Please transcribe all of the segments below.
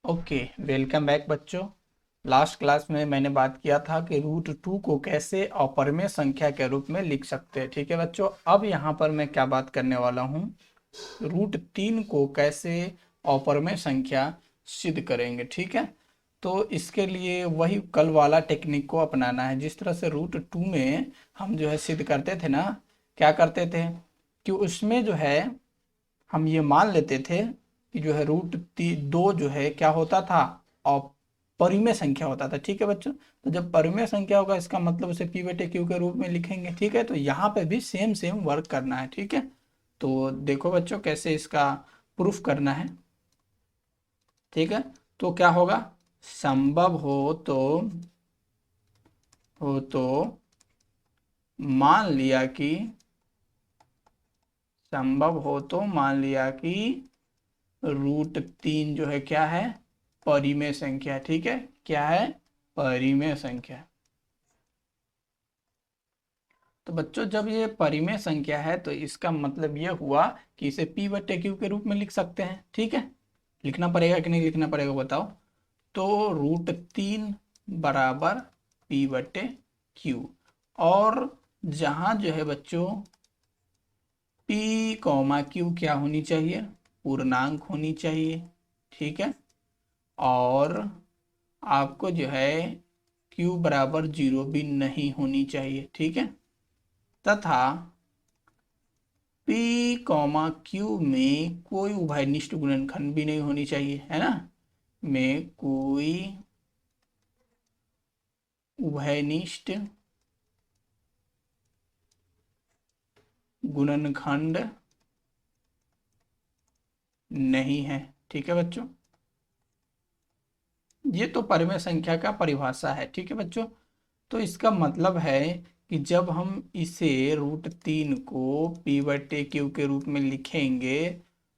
Okay, welcome back बच्चों। Last class में मैंने बात किया था कि रूट टू को कैसे अपरिमेय संख्या के रूप में लिख सकते हैं। ठीक है बच्चों, अब यहाँ पर मैं क्या बात करने वाला हूँ, रूट तीन को कैसे अपरिमेय संख्या सिद्ध करेंगे। ठीक है, तो इसके लिए वही कल वाला टेक्निक को अपनाना है। जिस तरह से रूट टू में हम जो है सिद्ध करते थे ना, क्या करते थे कि उसमें जो है हम ये मान लेते थे कि जो है दो जो है क्या होता था, और परिमेय संख्या होता था। ठीक है बच्चों, तो जब परिमेय संख्या होगा इसका मतलब उसे पी बटे क्यू के रूप में लिखेंगे। ठीक है, तो यहाँ पे भी सेम सेम वर्क करना है। ठीक है, तो देखो बच्चों कैसे इसका प्रूफ करना है। ठीक है, तो क्या होगा, संभव हो तो मान लिया कि संभव हो तो मान लिया कि रूट तीन जो है क्या है, परिमेय संख्या। ठीक है, क्या है, परिमेय संख्या। तो बच्चों जब ये परिमेय संख्या है तो इसका मतलब ये हुआ कि इसे p बटे क्यू के रूप में लिख सकते हैं। ठीक है, लिखना पड़ेगा कि नहीं लिखना पड़ेगा बताओ। तो रूट तीन बराबर p बटे क्यू, और जहां जो है बच्चों p कॉमा क्यू क्या होनी चाहिए, पूर्णांक होनी चाहिए। ठीक है, और आपको जो है q बराबर 0 भी नहीं होनी चाहिए। ठीक है, तथा p कॉमा q में कोई उभयनिष्ठ गुणनखंड भी नहीं होनी चाहिए, है ना, में कोई उभयनिष्ठ गुणनखंड नहीं है। ठीक है बच्चों, ये तो परिमेय संख्या का परिभाषा है। ठीक है बच्चों, तो इसका मतलब है कि जब हम इसे रूट तीन को p बटे क्यू के रूप में लिखेंगे,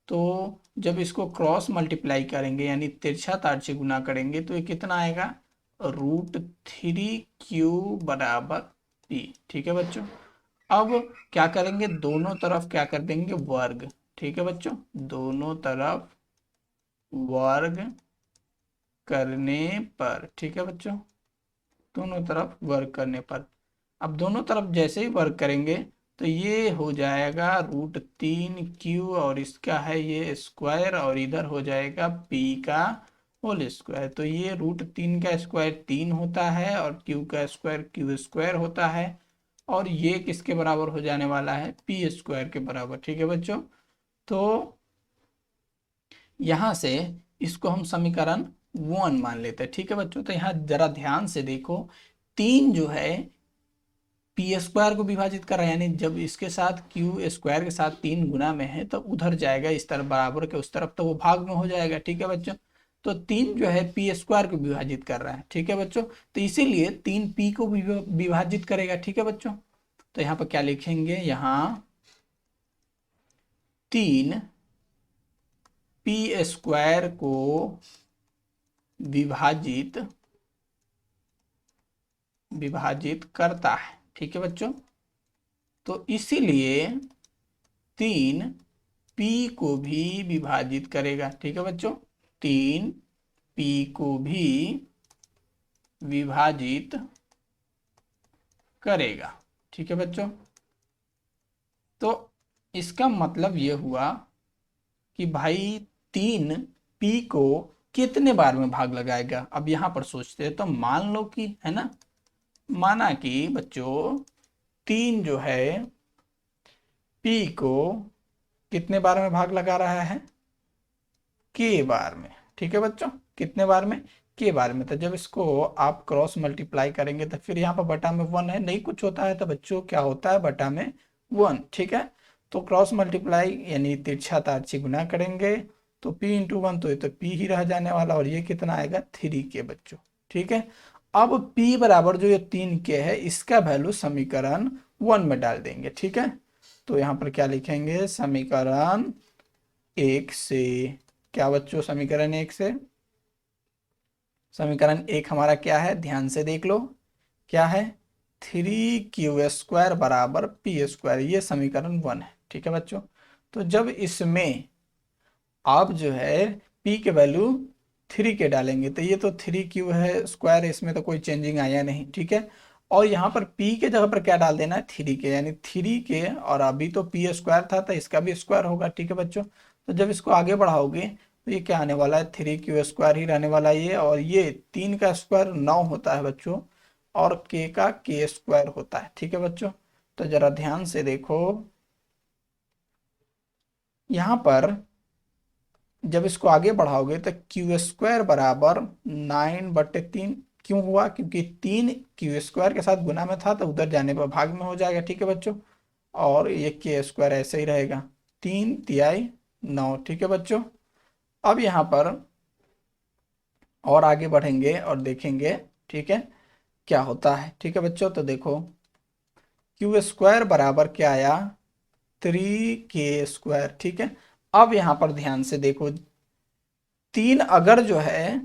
तो जब इसको क्रॉस मल्टीप्लाई करेंगे यानी तिरछा तार से गुना करेंगे तो ये कितना आएगा, रूट थ्री क्यू बराबर p। ठीक है बच्चों, अब क्या करेंगे, दोनों तरफ क्या कर देंगे, वर्ग। ठीक है बच्चों, दोनों तरफ वर्ग करने पर, ठीक है बच्चों, दोनों तरफ वर्ग करने पर, अब दोनों तरफ जैसे ही वर्ग करेंगे तो ये हो जाएगा रूट तीन क्यू, और इसका है ये स्क्वायर, और इधर हो जाएगा p का होल स्क्वायर। तो ये रूट तीन का स्क्वायर तीन होता है और क्यू का स्क्वायर क्यू स्क्वायर होता है, और ये किसके बराबर हो जाने वाला है, पी स्क्वायर के बराबर। ठीक है बच्चों, तो यहां से इसको हम समीकरण वन मान लेते हैं। ठीक है बच्चों, तो यहाँ जरा ध्यान से देखो, तीन जो है पी स्क्वायर को विभाजित कर रहा है, यानी जब इसके साथ क्यू स्क्वायर के साथ तीन गुना में है तो उधर जाएगा, इस तरफ बराबर के उस तरफ तो वो भाग में हो जाएगा। ठीक है बच्चों, तो तीन जो है पी स्क्वायर को विभाजित कर रहा है। ठीक है बच्चों, तो इसीलिए तीन पी को विभाजित करेगा। ठीक है बच्चों, तो यहाँ पर क्या लिखेंगे, यहाँ तीन पी स्क्वायर को विभाजित विभाजित करता है। ठीक है बच्चों, तो इसीलिए तीन p को भी विभाजित करेगा। ठीक है बच्चों, तीन p को भी विभाजित करेगा। ठीक है बच्चों, तो इसका मतलब ये हुआ कि भाई तीन p को कितने बार में भाग लगाएगा। अब यहां पर सोचते हैं तो मान लो कि, है ना, माना कि बच्चों तीन जो है p को कितने बार में भाग लगा रहा है, के बार में। ठीक है बच्चों, कितने बार में, के बार में। तो जब इसको आप क्रॉस मल्टीप्लाई करेंगे तो फिर यहाँ पर बटा में वन है, नहीं कुछ होता है तो बच्चों क्या होता है, बटा में वन। ठीक है, तो क्रॉस मल्टीप्लाई यानी तिरछा तार से गुना करेंगे तो p इंटू वन, तो ये तो p ही रह जाने वाला, और ये कितना आएगा, थ्री के बच्चों। ठीक है, अब p बराबर जो ये तीन के है इसका वैल्यू समीकरण वन में डाल देंगे। ठीक है, तो यहाँ पर क्या लिखेंगे, समीकरण एक से, क्या बच्चों, समीकरण एक से, समीकरण एक हमारा क्या है, ध्यान से देख लो, क्या है, थ्री क्यू स्क्वायर बराबर पी स्क्वायर, ये समीकरण वन है। ठीक है बच्चों, तो जब इसमें आप जो है p के वैल्यू 3 के डालेंगे तो ये तो 3 क्यू है स्क्वायर, इसमें तो कोई चेंजिंग आया नहीं, ठीक है। और यहाँ पर p के जगह पर क्या डाल देना है, 3 के, यानी 3 के, और अभी तो p स्क्वायर था तो इसका भी स्क्वायर होगा, ठीक है बच्चों। तो जब इसको आगे बढ़ाओगे तो ये क्या आने वाला है, 3 क्यू स्क्वायर ही रहने वाला है ये, और ये 3 का स्क्वायर 9 होता है बच्चों, और k का k स्क्वायर होता है, ठीक है बच्चों। तो जरा ध्यान से देखो, यहाँ पर जब इसको आगे बढ़ाओगे तो क्यू स्क्वायर बराबर 9/3 क्यों हुआ, क्योंकि 3 क्यू स्क्वायर के साथ गुना में था तो उधर जाने पर भाग में हो जाएगा, ठीक है बच्चों। और ये के स्क्वायर ऐसे ही रहेगा, 3 तिहाई 9, ठीक है बच्चों। अब यहाँ पर और आगे बढ़ेंगे और देखेंगे, ठीक है, क्या होता है, ठीक है बच्चों। तो देखो क्यू स्क्वायर बराबर क्या आया, 3 के स्क्वायर, ठीक है। अब यहाँ पर ध्यान से देखो, 3 अगर जो है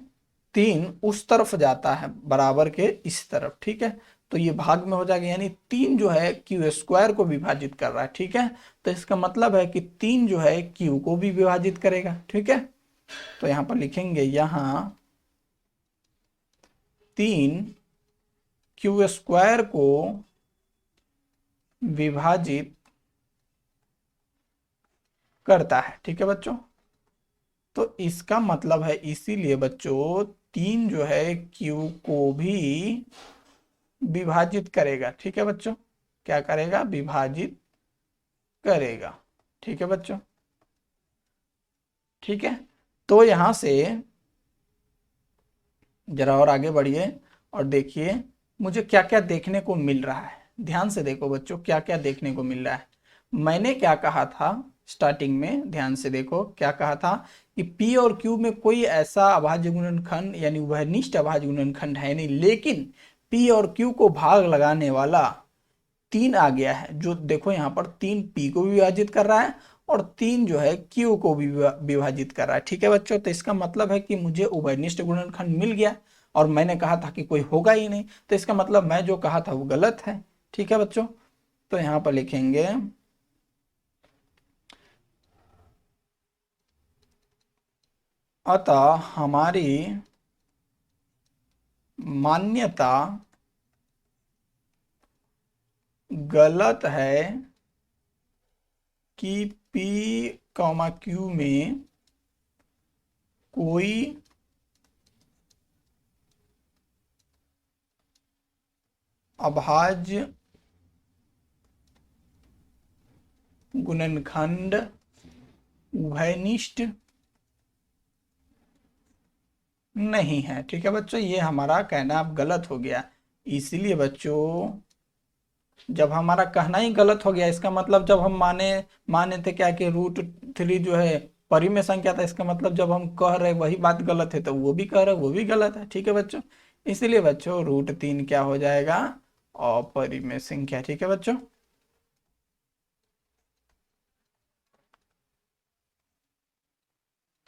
3 उस तरफ जाता है बराबर के इस तरफ, ठीक है, तो ये भाग में हो जाएगा, यानी 3 जो है क्यू स्क्वायर को विभाजित कर रहा है, ठीक है। तो इसका मतलब है कि 3 जो है क्यू को भी विभाजित करेगा, ठीक है। तो यहाँ पर लिखेंगे, यहाँ 3 क्यू स्क्वायर को विभाजित करता है, ठीक है बच्चों। तो इसका मतलब है, इसीलिए बच्चों 3 जो है क्यू को भी विभाजित करेगा, ठीक है बच्चों। क्या करेगा, विभाजित करेगा, ठीक है बच्चों, ठीक है। तो यहां से जरा और आगे बढ़िए और देखिए मुझे क्या क्या देखने को मिल रहा है। ध्यान से देखो बच्चों, क्या क्या देखने को मिल रहा है। मैंने क्या कहा था स्टार्टिंग में, ध्यान से देखो क्या कहा था कि P और Q में कोई ऐसा अभाज्य गुणनखंड यानी उभयनिष्ठ अभाज्य गुणनखंड है नहीं, लेकिन P और Q को भाग लगाने वाला 3 आ गया है। जो देखो यहाँ पर 3 P को भी विभाजित कर रहा है और 3 जो है Q को भी विभाजित कर रहा है, ठीक है बच्चों। तो इसका मतलब है कि मुझे उभयनिष्ठ गुणनखंड मिल गया, और मैंने कहा था कि कोई होगा ही नहीं, तो इसका मतलब मैं जो कहा था वो गलत है, ठीक है बच्चों। तो यहाँ पर लिखेंगे, अतः हमारी मान्यता गलत है कि P, Q में कोई अभाज्य गुणनखंड उभयनिष्ठ नहीं है, ठीक है बच्चों। ये हमारा कहना अब गलत हो गया। इसीलिए बच्चों जब हमारा कहना ही गलत हो गया, इसका मतलब जब हम माने थे क्या कि √3 जो है परिमेय संख्या था, इसका मतलब जब हम कह रहे वही बात गलत है तो वो भी कह रहे वो भी गलत है, ठीक है बच्चों। इसीलिए बच्चों √3 क्या हो जाएगा, अपरिमेय संख्या, ठीक है बच्चों।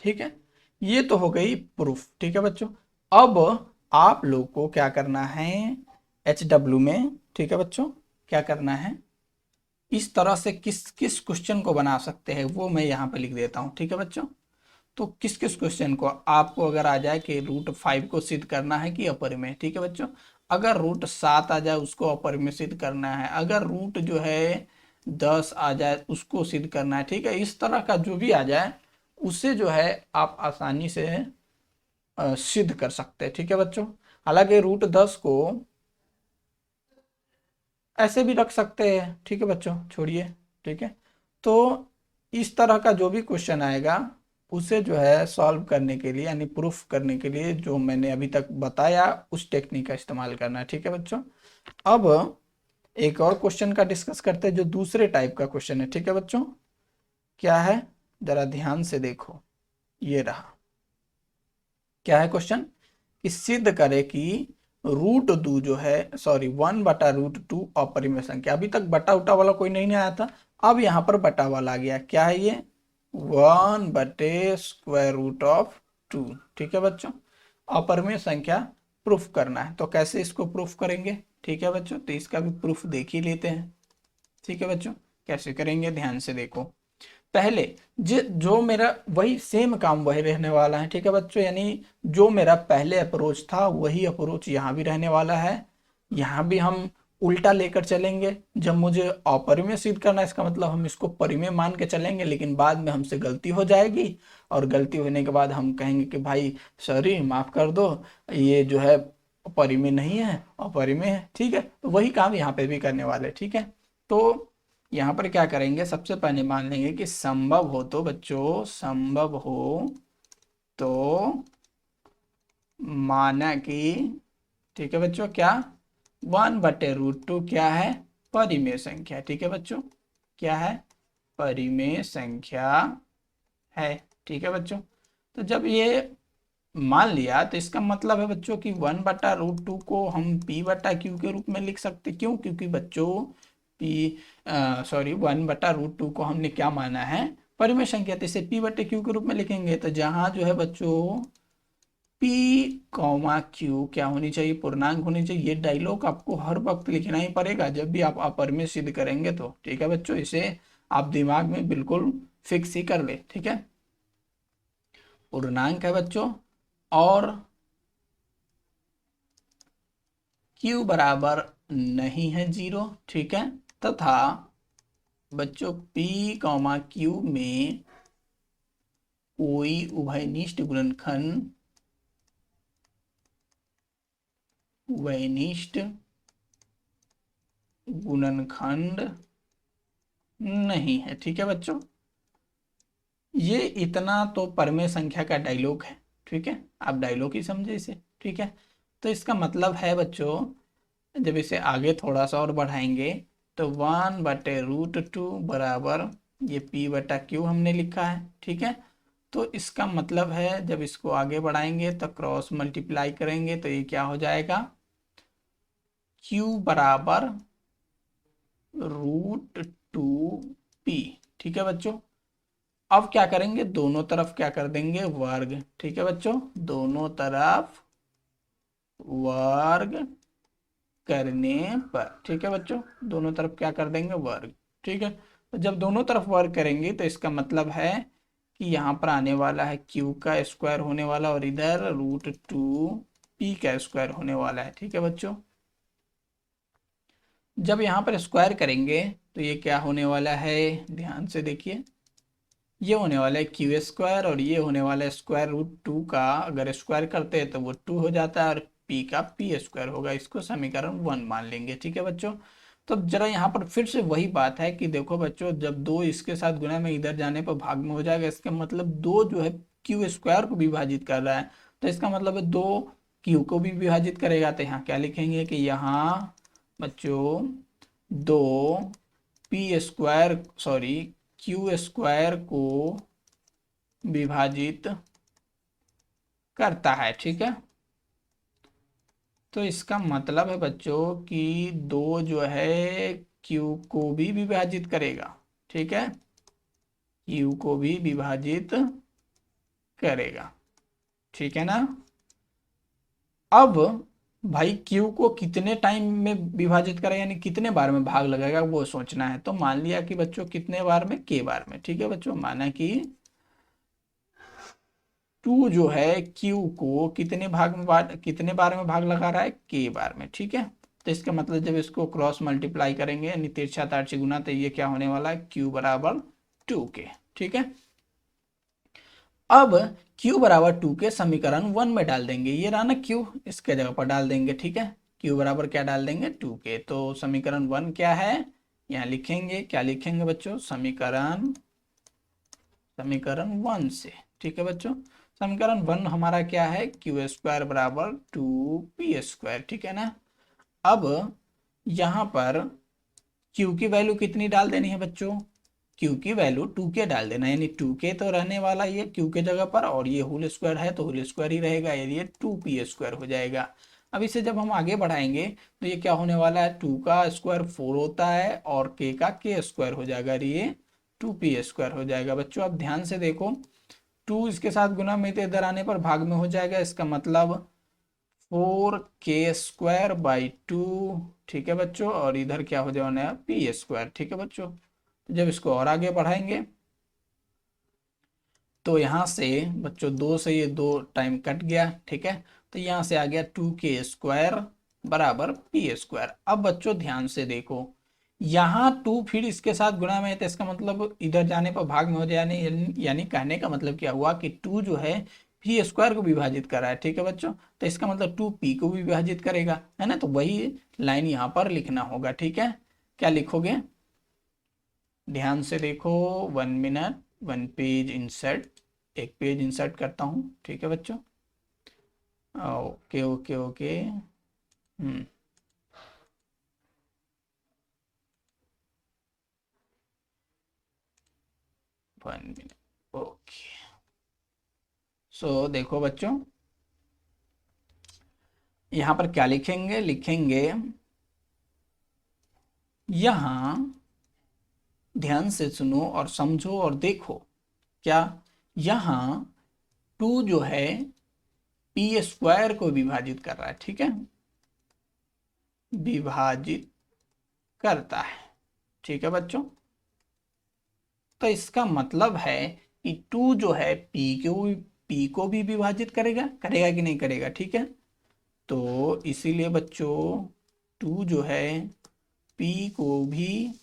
ठीक है, ये तो हो गई प्रूफ, ठीक है बच्चों। अब आप लोग को क्या करना है HW में, ठीक है बच्चों, क्या करना है, इस तरह से किस किस क्वेश्चन को बना सकते हैं वो मैं यहाँ पे लिख देता हूँ, ठीक है बच्चों। तो किस किस क्वेश्चन को आपको अगर आ जाए कि √5 को सिद्ध करना है कि अपरिमेय, ठीक है बच्चों। अगर √7 आ जाए उसको अपरिमेय सिद्ध करना है, अगर रूट जो है 10 आ जाए उसको सिद्ध करना है, ठीक है। इस तरह का जो भी आ जाए उसे जो है आप आसानी से सिद्ध कर सकते हैं, ठीक है बच्चों। हालांकि √10 को ऐसे भी रख सकते हैं, ठीक है बच्चों, छोड़िए, ठीक है। तो इस तरह का जो भी क्वेश्चन आएगा उसे जो है सॉल्व करने के लिए यानी प्रूफ करने के लिए जो मैंने अभी तक बताया उस टेक्निक का इस्तेमाल करना है, ठीक है बच्चों। अब एक और क्वेश्चन का डिस्कस करते हैं जो दूसरे टाइप का क्वेश्चन है, ठीक है बच्चों। क्या है, जरा ध्यान से देखो, ये रहा। क्या है क्वेश्चन, कि सिद्ध करे कि √2 जो है, सॉरी 1/√2 अपरिमेय संख्या। अभी तक बटा उटा वाला कोई नहीं आया था, अब यहाँ पर बटा वाला आ गया। क्या है ये, 1/√2, ठीक है बच्चों। अपरिमेय संख्या प्रूफ करना है, तो कैसे इसको प्रूफ करेंगे, ठीक है बच्चों। तो इसका भी प्रूफ देख ही लेते हैं, ठीक है बच्चों। कैसे करेंगे ध्यान से देखो। पहले जो मेरा वही सेम काम वही रहने वाला है, ठीक है बच्चों। यानी जो मेरा पहले अप्रोच था वही अप्रोच यहाँ भी रहने वाला है। यहाँ भी हम उल्टा लेकर चलेंगे। जब मुझे अपरिमेय सिद्ध करना है, इसका मतलब हम इसको परिमेय मान के चलेंगे, लेकिन बाद में हमसे गलती हो जाएगी और गलती होने के बाद हम कहेंगे कि भाई सॉरी माफ कर दो, ये जो है परिमेय नहीं है, अपरिमेय है, ठीक है। तो वही काम यहाँ पे भी करने वाले, ठीक है। तो यहाँ पर क्या करेंगे, सबसे पहले मान लेंगे कि संभव हो तो बच्चों, संभव हो तो माना कि, ठीक है बच्चों, क्या 1/√2 क्या है, परिमेय संख्या, ठीक है बच्चों, क्या है, परिमेय संख्या है, ठीक है बच्चों। तो जब ये मान लिया तो इसका मतलब है बच्चों कि 1/√2 को हम p/q के रूप में लिख सकते। क्यों? क्योंकि बच्चों सॉरी 1/√2 को हमने क्या माना है, परिमेय संख्या, तो इसे p/q के रूप में लिखेंगे। तो जहां जो है बच्चों p, q क्या होनी चाहिए, पूर्णांक होनी चाहिए। ये डायलॉग आपको हर वक्त लिखना ही पड़ेगा जब भी आप अपरिमेय सिद्ध करेंगे तो, ठीक है बच्चों। इसे आप दिमाग में बिल्कुल फिक्स ही कर ले, ठीक है। पूर्णांक है बच्चों और q बराबर नहीं है 0, ठीक है। तथा बच्चों p, q में कोई उभयनिष्ठ गुणनखंड नहीं है, ठीक है बच्चों। ये इतना तो परिमेय संख्या का डायलॉग है, ठीक है। आप डायलॉग ही समझे इसे, ठीक है। तो इसका मतलब है बच्चों, जब इसे आगे थोड़ा सा और बढ़ाएंगे तो 1/√2 बराबर ये p/q हमने लिखा है, ठीक है। तो इसका मतलब है जब इसको आगे बढ़ाएंगे तो क्रॉस मल्टीप्लाई करेंगे तो ये क्या हो जाएगा, q बराबर √2p, ठीक है बच्चों। अब क्या करेंगे, दोनों तरफ क्या कर देंगे, वर्ग, ठीक है बच्चों, दोनों तरफ वर्ग करने पर, ठीक है बच्चों, दोनों तरफ क्या कर देंगे, वर्ग, ठीक है। तो जब दोनों तरफ वर्ग करेंगे तो इसका मतलब है कि यहाँ पर आने वाला है q का स्क्वायर होने वाला और इधर √2p का स्क्वायर होने वाला है, ठीक है बच्चों। जब यहाँ पर स्क्वायर करेंगे तो ये क्या होने वाला है, ध्यान से देखिए, ये होने वाला है q² और ये होने वाला है √2 का, अगर स्क्वायर करते हैं तो वो 2 हो जाता है और p का p² होगा। इसको समीकरण 1 मान लेंगे, ठीक है बच्चों। तो जरा यहाँ पर फिर से वही बात है कि देखो बच्चों, जब 2 इसके साथ गुना में इधर जाने पर भाग में हो जाएगा, इसका मतलब 2 जो है q² को विभाजित कर रहा है, तो इसका मतलब है 2 q को भी विभाजित करेगा। तो यहाँ क्या लिखेंगे कि यहाँ बच्चों 2 q² को विभाजित करता है, ठीक है। तो इसका मतलब है बच्चों कि 2 जो है q को भी विभाजित करेगा, ठीक है, q को भी विभाजित करेगा, ठीक है ना। अब भाई q को कितने टाइम में विभाजित करेगा, यानी कितने बार में भाग लगाएगा वो सोचना है। तो मान लिया कि बच्चों कितने बार में, k बार में, ठीक है बच्चों। माना कि 2 जो है q को कितने बार में भाग लगा रहा है, k बार में, ठीक है। तो इसका मतलब जब इसको क्रॉस मल्टीप्लाई करेंगे यानी तिरछा तार गुना, तो ये क्या होने वाला है, q बराबर 2k, ठीक है। अब q बराबर 2 के समीकरण 1 में डाल देंगे, ये रहा ना q, इसके जगह पर डाल देंगे, ठीक है। q बराबर क्या डाल देंगे, 2k। तो समीकरण 1 क्या है, यहाँ लिखेंगे, क्या लिखेंगे बच्चों, समीकरण 1 से, ठीक है बच्चों। समीकरण 1 हमारा क्या है, q² बराबर 2p², ठीक है ना। अब यहाँ पर q की वैल्यू कितनी डाल देनी है बच्चों, q की वैल्यू 2k डाल देना, यानी 2k तो रहने वाला ये q के जगह पर, और ये होल स्क्वायर है तो होल स्क्वायर ही रहेगा, यानी ये 2p² हो जाएगा। अब इसे जब हम आगे बढ़ाएंगे तो ये क्या होने वाला है, 2 का स्क्वायर 4 होता है और k का k² हो जाएगा, ये 2p² हो जाएगा। बच्चों आप ध्यान से देखो, 2 इसके साथ गुना में तो इधर आने पर भाग में हो जाएगा, इसका मतलब 4k²/2, ठीक है बच्चों, और इधर क्या हो जाना है, p², ठीक है बच्चों। तो जब इसको और आगे बढ़ाएंगे तो यहाँ से बच्चों 2 से ये 2 टाइम कट गया, ठीक है। तो यहाँ से आ गया 2k² बराबर p²। अब बच्चों ध्यान से देखो, यहाँ 2 फिर इसके साथ गुणा में है, तो इसका मतलब इधर जाने पर भाग में हो जाने, यानी कहने का मतलब क्या हुआ कि 2 जो है p² को विभाजित कर रहा है, ठीक है बच्चों। तो इसका मतलब 2p को भी विभाजित करेगा, है ना। तो वही लाइन यहाँ पर लिखना होगा, ठीक है। क्या लिखोगे, ध्यान से देखो, 1 मिनट 1 पेज इंसर्ट, एक पेज इंसर्ट करता हूँ, ठीक है बच्चों। Okay okay okay. 1 minute, okay. So देखो बच्चों, यहाँ पर क्या लिखेंगे, लिखेंगे यहाँ, ध्यान से सुनो और समझो और देखो, क्या यहाँ 2 जो है p² को विभाजित कर रहा है, ठीक है, विभाजित करता है, ठीक है बच्चों। तो इसका मतलब है कि 2 जो है p को भी विभाजित करेगा, करेगा कि नहीं करेगा, ठीक है। तो इसीलिए बच्चों 2 जो है p को भी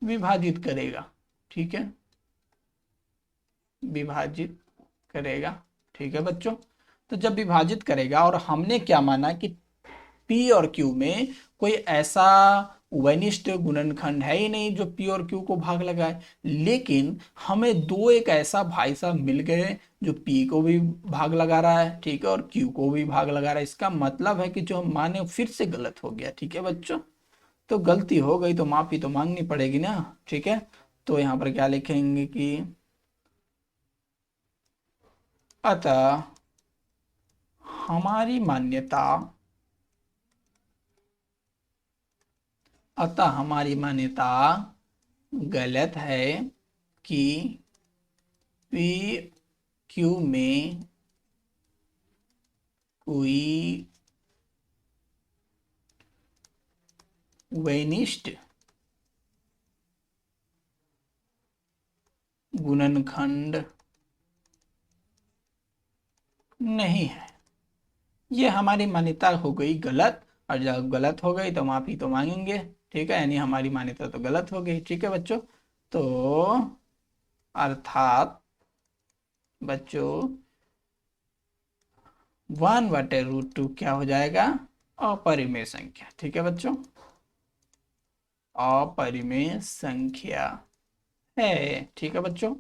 विभाजित करेगा, ठीक है, विभाजित करेगा, ठीक है बच्चों। तो जब विभाजित करेगा, और हमने क्या माना कि p और q में कोई ऐसा वनिष्ठ गुणनखंड है ही नहीं जो p और q को भाग लगाए, लेकिन हमें दो एक ऐसा भाई साहब मिल गए जो p को भी भाग लगा रहा है, ठीक है, और q को भी भाग लगा रहा है। इसका मतलब है कि जो हम माने फिर से गलत हो गया, ठीक है बच्चों। तो गलती हो गई तो माफी तो मांगनी पड़ेगी ना, ठीक है। तो यहाँ पर क्या लिखेंगे कि अतः हमारी मान्यता, अतः हमारी मान्यता गलत है कि पी क्यू में कोई वैनिष्ठ गुणनखंड नहीं है। ये हमारी मान्यता हो गई गलत, और जब गलत हो गई तो माफी तो मांगेंगे, ठीक है, यानी हमारी मान्यता तो गलत हो गई, ठीक है बच्चों। तो अर्थात बच्चों 1/√2 क्या हो जाएगा, अपरिमेय संख्या, ठीक है बच्चों, अपरिमेय संख्या है, ठीक है बच्चों।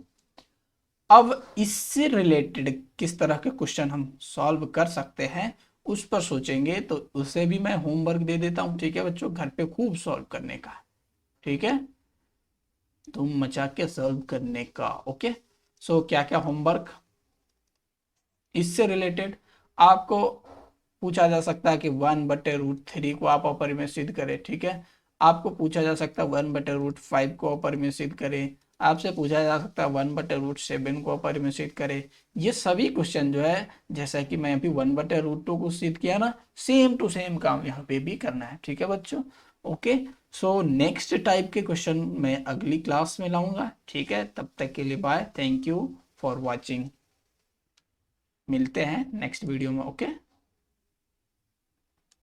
अब इससे रिलेटेड किस तरह के क्वेश्चन हम सॉल्व कर सकते हैं उस पर सोचेंगे, तो उसे भी मैं होमवर्क दे देता हूं, ठीक है बच्चों, घर पे खूब सॉल्व करने का, ठीक है, धूम मचा के सॉल्व करने का, ओके। सो क्या क्या होमवर्क इससे रिलेटेड आपको पूछा जा सकता है कि 1/√3 को आप अपरिमेय सिद्ध करें, ठीक है। आपको पूछा जा सकता है 1/√5 को अपरिमेय सिद्ध करें, आपसे पूछा जा सकता है 1/√7 को अपरिमेय सिद्ध करें। ये सभी क्वेश्चन जो है, जैसा कि मैं अभी 1/√2 को सिद्ध किया ना, सेम टू सेम काम यहाँ पे भी करना है, ठीक है बच्चों, ओके। सो नेक्स्ट टाइप के क्वेश्चन मैं अगली क्लास में लाऊंगा, ठीक है। तब तक के लिए bye, thank you for watching, मिलते हैं नेक्स्ट वीडियो में, ओके।